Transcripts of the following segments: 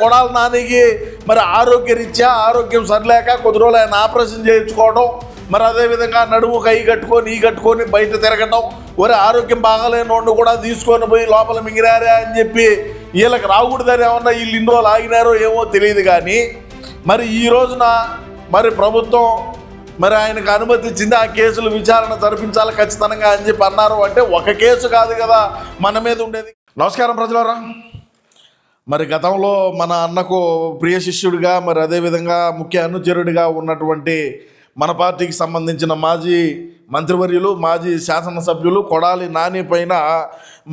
కొడాలి నానికి మరి ఆరోగ్యం సరిలేక కొద్ది రోజులు ఆయన ఆపరేషన్ చేయించుకోవడం, మరి అదేవిధంగా నడుము కై కట్టుకొని బయట తిరగటం, ఆరోగ్యం బాగాలేనోడిని కూడా తీసుకొని పోయి లోపల మింగిరారా అని చెప్పి వీళ్ళకి రాకూడదని ఏమన్నా వీళ్ళు ఇన్ని రోజులు ఆగినారో ఏమో తెలియదు. కానీ మరి ఈ రోజున మరి ప్రభుత్వం మరి ఆయనకు అనుమతి ఇచ్చింది, ఆ కేసులు విచారణ జరిపించాలి ఖచ్చితంగా అని చెప్పి అన్నారు. అంటే ఒక కేసు కాదు కదా మన మీద ఉండేది. నమస్కారం ప్రజలారా. మరి గతంలో మన అన్నకు ప్రియ శిష్యుడిగా, మరి అదేవిధంగా ముఖ్య అనుచరుడిగా ఉన్నటువంటి మన పార్టీకి సంబంధించిన మాజీ మంత్రివర్యులు, మాజీ శాసనసభ్యులు కొడాలి నాని పైన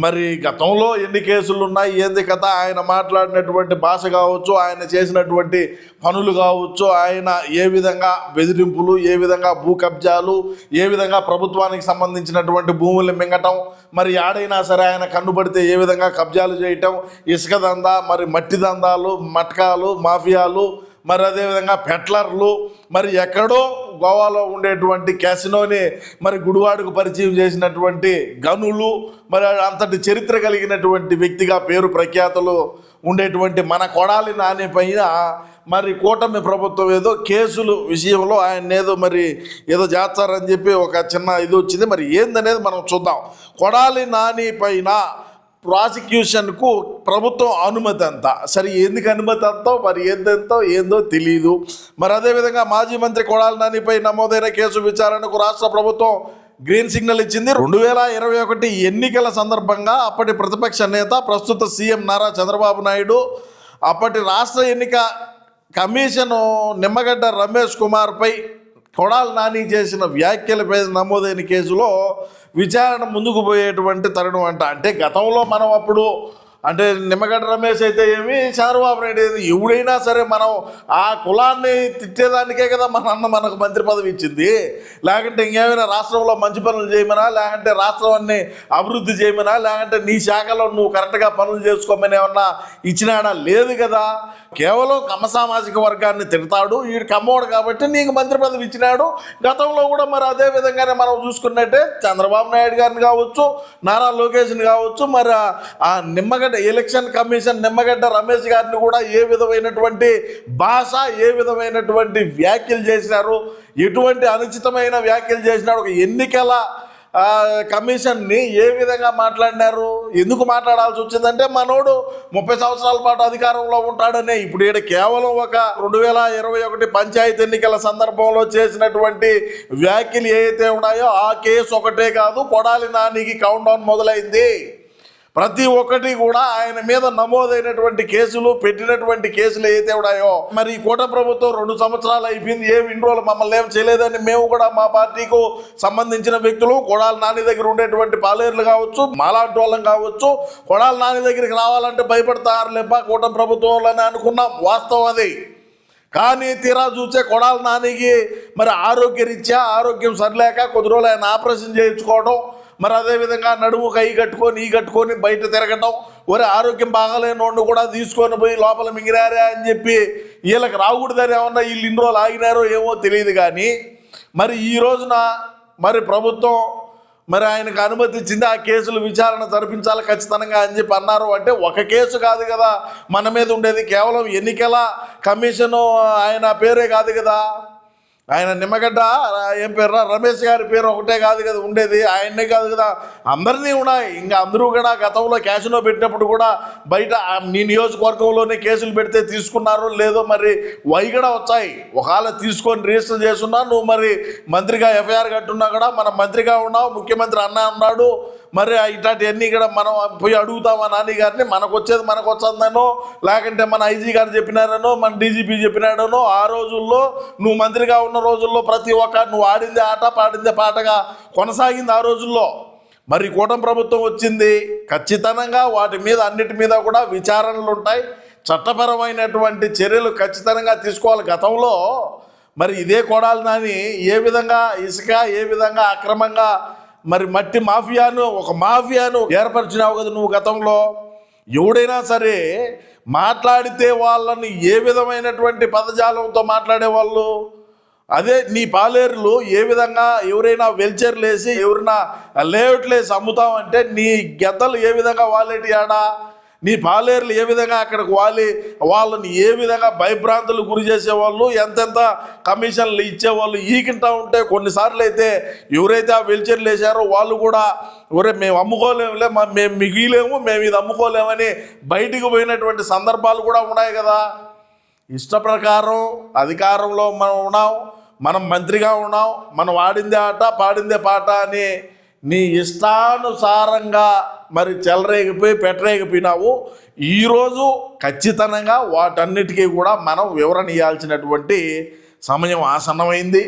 మరి గతంలో ఎన్ని కేసులు ఉన్నాయి, ఏంది కథ, ఆయన మాట్లాడినటువంటి భాష కావచ్చు, ఆయన చేసినటువంటి పనులు కావచ్చు, ఆయన ఏ విధంగా బెదిరింపులు, ఏ విధంగా భూ కబ్జాలు, ఏ విధంగా ప్రభుత్వానికి సంబంధించినటువంటి భూములు మింగటం, మరి ఆడైనా సరే ఆయన కన్నుపడితే ఏ విధంగా కబ్జాలు చేయటం, ఇసుక దందా, మరి మట్టి దందాలు, మట్కాలు, మాఫియాలు, మరి అదేవిధంగా పెట్లర్లు, మరి ఎక్కడో గోవాలో ఉండేటువంటి క్యాసినోని మరి గుడివాడకు పరిచయం చేసినటువంటి గనులు, మరి అంతటి చరిత్ర కలిగినటువంటి వ్యక్తిగా పేరు ప్రఖ్యాతులు ఉండేటువంటి మన కొడాలి నాని పైన మరి కూటమి ప్రభుత్వం ఏదో కేసులు విషయంలో ఆయన ఏదో చేస్తారని చెప్పి ఒక చిన్న ఇది వచ్చింది. మరి ఏందనేది మనం చూద్దాం. కొడాలి నాని పైన ప్రాసిక్యూషన్కు ప్రభుత్వం అనుమతి అంతా సరే, ఎందుకు అనుమతి అంతో మరి ఏందో తెలియదు. మరి అదేవిధంగా మాజీ మంత్రి కొడాలి నానిపై నమోదైన కేసు విచారణకు రాష్ట్ర ప్రభుత్వం గ్రీన్ సిగ్నల్ ఇచ్చింది. 2021 ఎన్నికల సందర్భంగా అప్పటి ప్రతిపక్ష నేత, ప్రస్తుత సీఎం నారా చంద్రబాబు నాయుడు, అప్పటి రాష్ట్ర ఎన్నిక కమిషను నిమ్మగడ్డ రమేష్ కుమార్పై కొడాలి నాని చేసిన వ్యాఖ్యలపై నమోదైన కేసులో విచారణ ముందుకు పోయేటువంటి తరుణం అంట. అంటే గతంలో మనం అప్పుడు అంటే నిమ్మగడ్డ రమేష్ అయితే ఏమి, చంద్రబాబు నాయుడు ఏది, ఎవడైనా సరే మనం ఆ కులాన్ని తిట్టేదానికే కదా మన అన్న మనకు మంత్రి పదవి ఇచ్చింది. లేకుంటే ఇంకేమైనా రాష్ట్రంలో మంచి పనులు చేయమనా, లేకంటే రాష్ట్రాన్ని అభివృద్ధి చేయమనా, లేకంటే నీ శాఖలో నువ్వు కరెక్ట్గా పనులు చేసుకోమని ఏమన్నా ఇచ్చినాడా? లేదు కదా. కేవలం కమ్మ సామాజిక వర్గాన్ని తిడతాడు, వీడు కమ్మోడు కాబట్టి నీకు మంత్రి పదవి ఇచ్చినాడు. గతంలో కూడా మరి అదే విధంగానే మనం చూసుకున్నట్టే చంద్రబాబు నాయుడు గారిని కావచ్చు, నారా లోకేష్ని కావచ్చు, మరి ఆ నిమ్మగడ్డ ఎలక్షన్ కమిషన్ నిమ్మగడ్డ రమేష్ గారిని కూడా ఏ విధమైనటువంటి భాష, ఏ విధమైనటువంటి వ్యాఖ్యలు చేసినారు, ఎటువంటి అనుచితమైన వ్యాఖ్యలు చేసినారు, ఒక ఎన్నికల కమిషన్ని ఏ విధంగా మాట్లాడినారు, ఎందుకు మాట్లాడాల్సి వచ్చిందంటే మనోడు 30 సంవత్సరాల పాటు అధికారంలో ఉంటాడనే. ఇప్పుడు ఈడ కేవలం ఒక 2021 పంచాయతీ ఎన్నికల సందర్భంలో చేసినటువంటి వ్యాఖ్యలు ఏవైతే ఉన్నాయో ఆ కేసు ఒకటే కాదు, కొడాలి నానికి కౌంట్ డౌన్ మొదలైంది. ప్రతి ఒక్కటి కూడా ఆయన మీద నమోదైనటువంటి కేసులు, పెట్టినటువంటి కేసులు ఏవైతే ఉన్నాయో, మరి ఈ కూటమి ప్రభుత్వం 2 సంవత్సరాలు అయిపోయింది, ఏమి ఇన్ని రోజులు మమ్మల్ని ఏం చేయలేదని మేము కూడా మా పార్టీకు సంబంధించిన వ్యక్తులు, కొడాలి నాని దగ్గర ఉండేటువంటి పాలేర్లు కావచ్చు, మాలాంటి వాళ్ళం కావచ్చు, కొడాలి నాని దగ్గరికి రావాలంటే భయపడతారు లేప కూటమి ప్రభుత్వంలోనే అనుకున్నాం. వాస్తవం అది. కానీ తీరా చూసే కొడాలి నానికి మరి ఆరోగ్యం సరిలేక కొద్ది రోజులు ఆయన ఆపరేషన్ చేయించుకోవడం, మరి అదేవిధంగా నడుము కై కట్టుకొని బయట తిరగటం, ఆరోగ్యం బాగాలేనోడిని కూడా తీసుకొని పోయి లోపల మింగిరారా అని చెప్పి వీళ్ళకి రాకూడదని ఏమన్నా వీళ్ళు ఇన్ని రోజులు ఆగినారో ఏమో తెలియదు. కానీ మరి ఈ రోజున మరి ప్రభుత్వం మరి ఆయనకు అనుమతి ఇచ్చింది, ఆ కేసులు విచారణ జరిపించాలి ఖచ్చితంగా అని చెప్పి అన్నారు. అంటే ఒక కేసు కాదు కదా మన మీద ఉండేది, కేవలం ఎన్నికల కమిషను ఆయన పేరే కాదు కదా, ఆయన నిమ్మగడ్డ ఏం పేరు రమేష్ గారి పేరు ఒకటే కాదు కదా ఉండేది, ఆయన్నే కాదు కదా, అందరినీ ఉన్నాయి. ఇంకా అందరూ కూడా గతంలో క్యాసినో పెట్టినప్పుడు కూడా బయట నీ నియోజకవర్గంలోనే కేసులు పెడితే తీసుకున్నారు లేదో మరి కూడా వచ్చాయి. ఒకవేళ తీసుకొని రిజిస్టర్ చేస్తున్నా, నువ్వు మరి మంత్రిగా ఎఫ్ఐఆర్ కట్టున్నా కూడా మనం మంత్రిగా ఉన్నావు, ముఖ్యమంత్రి అన్న ఉన్నాడు, మరి ఇట్లాంటివన్నీ కూడా మనం పోయి అడుగుతామా నాని గారిని, మనకు వచ్చేదనో లేకంటే మన ఐజీ గారు చెప్పినారనో, మన డీజీపీ చెప్పినాడనో. ఆ రోజుల్లో నువ్వు మంత్రిగా ఉన్న రోజుల్లో ప్రతి ఒక్క నువ్వు ఆడిందే ఆట, పాడిందే పాటగా కొనసాగింది ఆ రోజుల్లో. మరి కూటమి ప్రభుత్వం వచ్చింది, ఖచ్చితంగా వాటి మీద అన్నిటి మీద కూడా విచారణలు ఉంటాయి, చట్టపరమైనటువంటి చర్యలు ఖచ్చితంగా తీసుకోవాలి. గతంలో మరి ఇదే కొడాలి నాని ఏ విధంగా ఇసుక, ఏ విధంగా అక్రమంగా మరి మట్టి ఒక మాఫియాను ఏర్పరిచినావు కదా నువ్వు గతంలో. ఎవడైనా సరే మాట్లాడితే వాళ్ళని ఏ విధమైనటువంటి పదజాలంతో మాట్లాడేవాళ్ళు, అదే నీ పాలేరులు ఏ విధంగా ఎవరైనా వెల్చర్లు వేసి ఎవరైనా లేఅవుట్లు వేసి అమ్ముతామంటే నీ గెద్దలు ఏ విధంగా వాలేటి ఆడా, నీ పాలేరులు ఏ విధంగా అక్కడికి వాళ్ళని ఏ విధంగా భయభ్రాంతులు గురి చేసేవాళ్ళు, ఎంతెంత కమిషన్లు ఇచ్చేవాళ్ళు ఈకింటా ఉంటే కొన్నిసార్లు అయితే ఎవరైతే ఆ వెల్చర్లు వేసారో వాళ్ళు కూడా మేము అమ్ముకోలేములే, మేము మిగిలేము, మేము ఇది అమ్ముకోలేమని బయటికి పోయినటువంటి సందర్భాలు కూడా ఉన్నాయి కదా. ఇష్ట ప్రకారం అధికారంలో మనం ఉన్నాం, మనం మంత్రిగా ఉన్నాం, మనం ఆడిందే ఆట పాడిందే పాట అని నీ ఇష్టానుసారంగా మరి చెలరేగిపోయి పెట్టరేగిపోయినావు. ఈరోజు ఖచ్చితంగా వాటన్నిటికీ కూడా మనం వివరణ ఇవ్వాల్సినటువంటి సమయం ఆసన్నమైంది.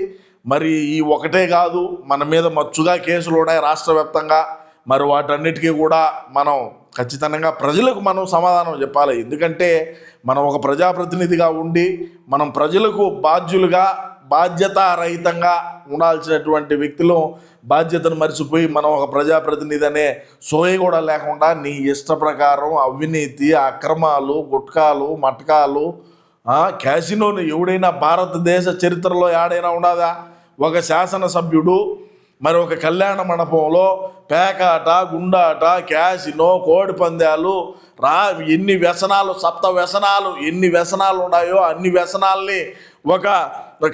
మరి ఈ ఒకటే కాదు, మన మీద మచ్చుగా కేసులు ఉన్నాయి రాష్ట్ర వ్యాప్తంగా. మరి వాటన్నిటికీ కూడా మనం ఖచ్చితంగా ప్రజలకు మనం సమాధానం చెప్పాలి. ఎందుకంటే మనం ఒక ప్రజాప్రతినిధిగా ఉండి మనం ప్రజలకు బాధ్యతారహితంగా ఉండాల్సినటువంటి వ్యక్తులు బాధ్యతను మర్చిపోయి మనం ఒక ప్రజాప్రతినిధి అనే సోయ కూడా లేకుండా నీ ఇష్ట ప్రకారం అవినీతి, అక్రమాలు, గుట్కాలు, మటకాలు, క్యాసినోను ఎవడైనా భారతదేశ చరిత్రలో ఏడైనా ఉన్నదా? ఒక శాసనసభ్యుడు మరి ఒక కళ్యాణ మండపంలో పేకాట, గుండాట, క్యాసినో, కోడి పందాలు, ఎన్ని వ్యసనాలు, ఎన్ని వ్యసనాలు ఉన్నాయో అన్ని వ్యసనాల్ని ఒక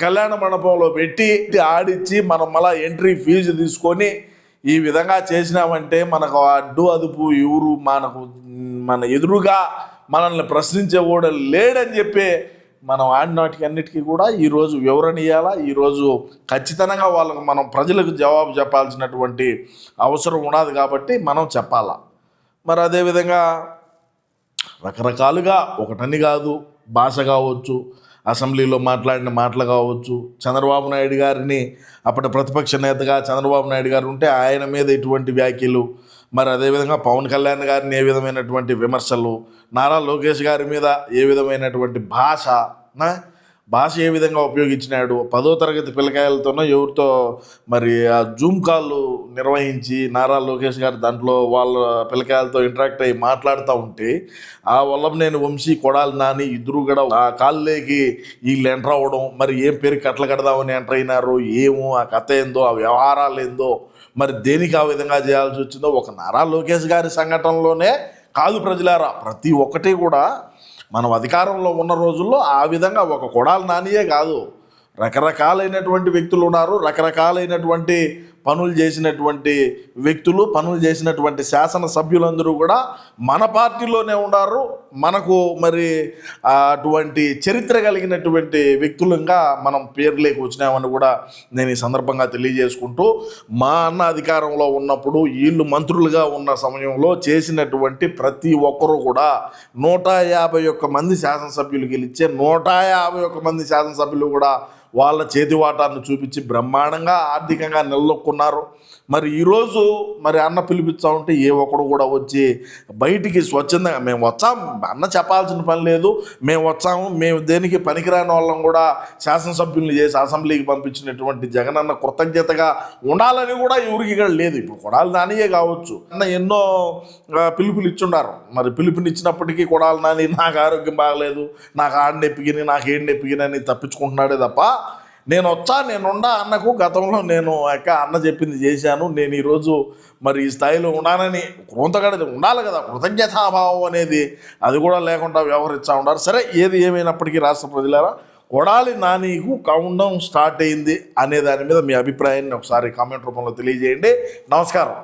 కళ్యాణ మండపంలో పెట్టి ఆడిచ్చి మనం మళ్ళా ఎంట్రీ ఫీజు తీసుకొని ఈ విధంగా చేసినామంటే మనకు అడ్డు అదుపు ఎవరు మన ఎదురుగా మనల్ని ప్రశ్నించేవాడు లేడని చెప్పి మనం ఆడినాటికి అన్నిటికీ కూడా ఈరోజు వివరణ ఇవ్వాలా. ఈరోజు ఖచ్చితంగా వాళ్ళకు మనం ప్రజలకు జవాబు చెప్పాల్సినటువంటి అవసరం ఉన్నది కాబట్టి మనం చెప్పాలా. మరి అదేవిధంగా రకరకాలుగా ఒకటని కాదు, భాష కావచ్చు, అసెంబ్లీలో మాట్లాడిన మాటలు కావచ్చు, చంద్రబాబు నాయుడు గారిని అప్పటి ప్రతిపక్ష నేతగా చంద్రబాబు నాయుడు గారు ఉంటే ఆయన మీద ఎటువంటి వ్యాఖ్యలు, మరి అదేవిధంగా పవన్ కళ్యాణ్ గారిని ఏ విధమైనటువంటి విమర్శలు, నారా లోకేష్ గారి మీద ఏ విధమైనటువంటి భాష ఏ విధంగా ఉపయోగించినాడు, 10వ తరగతి పిల్లకాయలతోనో ఎవరితో మరి ఆ జూమ్ కాల్ నిర్వహించి నారా లోకేష్ గారు దాంట్లో వాళ్ళ పిల్లకాయలతో ఇంటరాక్ట్ అయ్యి మాట్లాడుతూ ఉంటే ఆ వల్లభనేని వంశీ, కొడాలి నాని ఇద్దరు కూడా ఆ కాళ్ళకి వీళ్ళు ఎంటర్ అవ్వడం, మరి ఏం పేరు కట్ల కడదామని ఎంటర్ అయినారో ఏమో, ఆ కథ ఏందో, ఆ వ్యవహారాలు ఏందో, మరి దేనికి ఆ విధంగా చేయాల్సి వచ్చిందో ఒక నారా లోకేష్ గారి సంఘటనలోనే కాదు ప్రజలారా, ప్రతి ఒక్కటి కూడా మనం అధికారంలో ఉన్న రోజుల్లో ఆ విధంగా ఒక కొడాలి నానియే కాదు, రకరకాలైనటువంటి వ్యక్తులు ఉన్నారు, రకరకాలైనటువంటి పనులు చేసినటువంటి వ్యక్తులు, పనులు చేసినటువంటి శాసనసభ్యులందరూ కూడా మన పార్టీలోనే ఉన్నారు. మనకు మరి అటువంటి చరిత్ర కలిగినటువంటి వ్యక్తులంగా మనం పేర్లేకి వచ్చినామని కూడా నేను ఈ సందర్భంగా తెలియజేసుకుంటూ, మా అన్న అధికారంలో ఉన్నప్పుడు వీళ్ళు మంత్రులుగా ఉన్న సమయంలో చేసినటువంటి ప్రతి ఒక్కరూ కూడా 151 మంది శాసనసభ్యులు గెలిచే 151 మంది శాసనసభ్యులు కూడా వాళ్ళ చేతివాటాన్ని చూపించి బ్రహ్మాండంగా ఆర్థికంగా నిలదొక్కున్నారు. మరి ఈరోజు మరి అన్న పిలిపిస్తూ ఉంటే ఏ ఒక్కడు కూడా వచ్చి బయటికి స్వచ్ఛందంగా మేము వచ్చాం, అన్న చెప్పాల్సిన పని లేదు, మేము వచ్చాము, మేము దేనికి పనికిరాని వాళ్ళం కూడా శాసనసభ్యుల్ని చేసి అసెంబ్లీకి పంపించినటువంటి జగనన్న కృతజ్ఞతగా ఉండాలని కూడా ఎవరికి ఇక్కడ లేదు. ఇప్పుడు కొడాలి నానియే కావచ్చు, అన్న ఎన్నో పిలుపులు ఇచ్చున్నారు. మరి పిలుపునిచ్చినప్పటికీ కొడాలి నాని నాకు ఆరోగ్యం బాగలేదు, నాకు ఆడ నొప్పిగిని, నాకు ఏడు నొప్పిగినని తప్పించుకుంటున్నాడే తప్ప నేనుండా అన్నకు గతంలో నేను అన్న చెప్పింది చేశాను, నేను ఈరోజు మరి ఈ స్థాయిలో ఉన్నానని కొంతగడ ఉండాలి కదా, కృతజ్ఞతాభావం అనేది అది కూడా లేకుండా వ్యవహరిస్తూ ఉంటారు. సరే, ఏది ఏమైనప్పటికీ రాష్ట్ర ప్రజలారా, కొడాలి నానికి కౌంటౌన్ స్టార్ట్ అయింది అనే దాని మీద మీ అభిప్రాయాన్ని ఒకసారి కామెంట్ రూపంలో తెలియజేయండి. నమస్కారం.